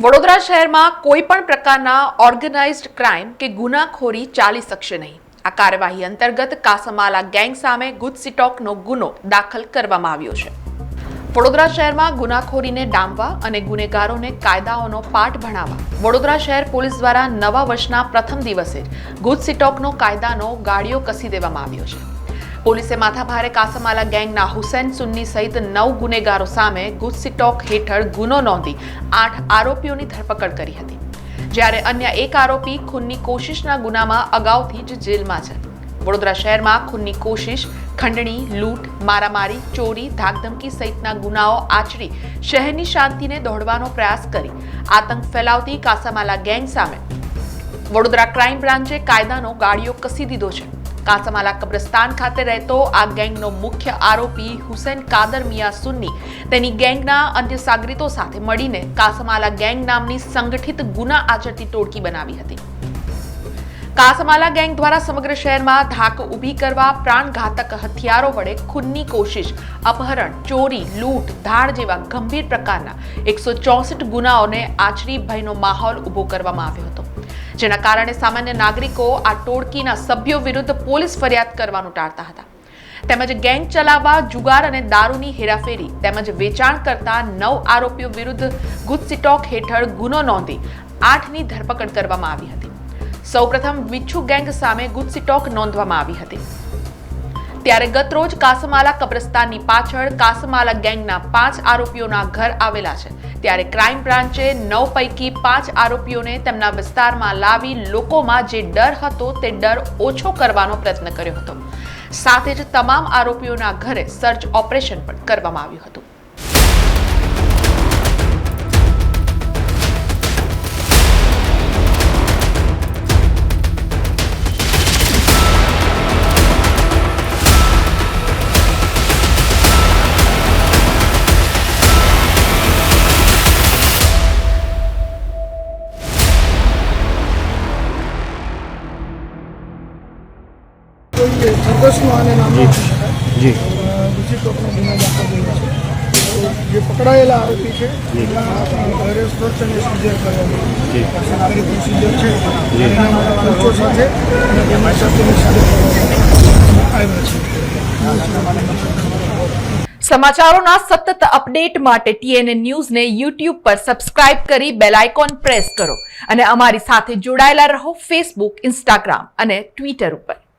વડોદરા શહેરમાં કોઈ પણ પ્રકારના ઓર્ગેનાઇઝડ ક્રાઇમ કે ગુનાખોરી ચાલી શકશે નહીં। આ કાર્યવાહી અંતર્ગત કાસમાલા ગેંગ સામે ગુજસીટોકનો ગુનો દાખલ કરવામાં આવ્યો છે। વડોદરા શહેરમાં ગુનાખોરીને ડામવા અને ગુનેગારોને કાયદાઓનો પાઠ ભણાવવા વડોદરા શહેર પોલીસ દ્વારા નવા વર્ષના પ્રથમ દિવસે ગુજસીટોકનો કાયદાનો ગાળિયો કસી દેવામાં આવ્યો છે। પોલીસે માથાભારે કાસમાલા ગેંગના હુસૈન સુન્ની સહિત 9 ગુનેગારો સામે ગુજસીટોક હેઠળ ગુનો નોંધી 8 આરોપીઓની ધરપકડ કરી હતી, જ્યારે અન્ય એક આરોપી ખૂનની કોશિશના ગુનામાં અગાઉથી જ જેલમાં છે। વડોદરા શહેરમાં ખૂનની કોશિશ, ખંડણી, લૂંટ, મારામારી, ચોરી, ધાકધમકી સહિતના ગુનાઓ આચરી શહેરની શાંતિને દોહડવાનો પ્રયાસ કરી આતંક ફેલાવતી કાસમાલા ગેંગ સામે વડોદરા ક્રાઇમ બ્રાન્ચે કાયદાનો ગાળિયો કસી દીધો છે। કાસમાલા કબ્રસ્તાન ખાતે રહેતો આ ગેંગનો મુખ્ય આરોપી હુસૈન કાદર મિયા સુન્ની તેની ગેંગના અન્ય સાગરીતો સાથે મળીને કાસમાલા ગેંગ નામની સંગઠિત ગુના આચરતી ટોળકી બનાવી હતી। કાસમાલા ગેંગ દ્વારા સમગ્ર શહેરમાં ધાક ઊભી કરવા પ્રાણઘાતક હથિયારો વડે ખૂનની કોશિશ, અપહરણ, ચોરી, લૂંટ, ધાડ જેવા ગંભીર પ્રકારના 164 ગુનાઓને આચરી ભયનો માહોલ ઊભો કરવામાં આવ્યો હતો, જેના કારણે સામાન્ય નાગરિકો આ ટોળકીના સભ્યો વિરુદ્ધ પોલીસ ફરિયાદ કરવાનું ટાળતા હતા, તેમજ ગેંગ ચલાવવા, જુગાર અને દારૂની હેરાફેરી તેમજ વેચાણ કરતા 9 આરોપીઓ વિરુદ્ધ ગુજસીટોક હેઠળ ગુનો નોંધી 8ની ધરપકડ કરવામાં આવી હતી। સૌપ્રથમ વિચ્છુ ગેંગ સામે ગુજસીટોક નોંધવામાં આવી હતી, ત્યારે ગતરોજ કાસમાલા કબ્રસ્તાનની પાછળ કાસમાલા ગેંગના 5 આરોપીઓના ઘર આવેલા છે, ત્યારે ક્રાઇમ બ્રાન્ચે 9 પૈકી 5 આરોપીઓને તેમના વિસ્તારમાં લાવી લોકોમાં જે ડર હતો તે ડર ઓછો કરવાનો પ્રયત્ન કર્યો હતો। સાથે જ તમામ આરોપીઓના ઘરે સર્ચ ઓપરેશન પણ કરવામાં આવ્યું હતું। સરઘસનું આને નામ આપી શકાય। ગુજસીટોકનો ગુનો દાખલ થયો છે। જે પકડાયેલા આરોપી છે એના ઘરે સર્ચ અને સીઝર કરવામાં નાગરિક પ્રોસિજર છે એના માટે પંચો સાથે અને તેમની સાથેની સાથે આવ્યા છે। સમાચારોના સતત અપડેટ માટે TNN ન્યૂઝને YouTube પર સબસ્ક્રાઇબ કરી બેલ આઇકોન પ્રેસ કરો અને અમારી સાથે જોડાયેલા રહો Facebook, Instagram અને Twitter ઉપર।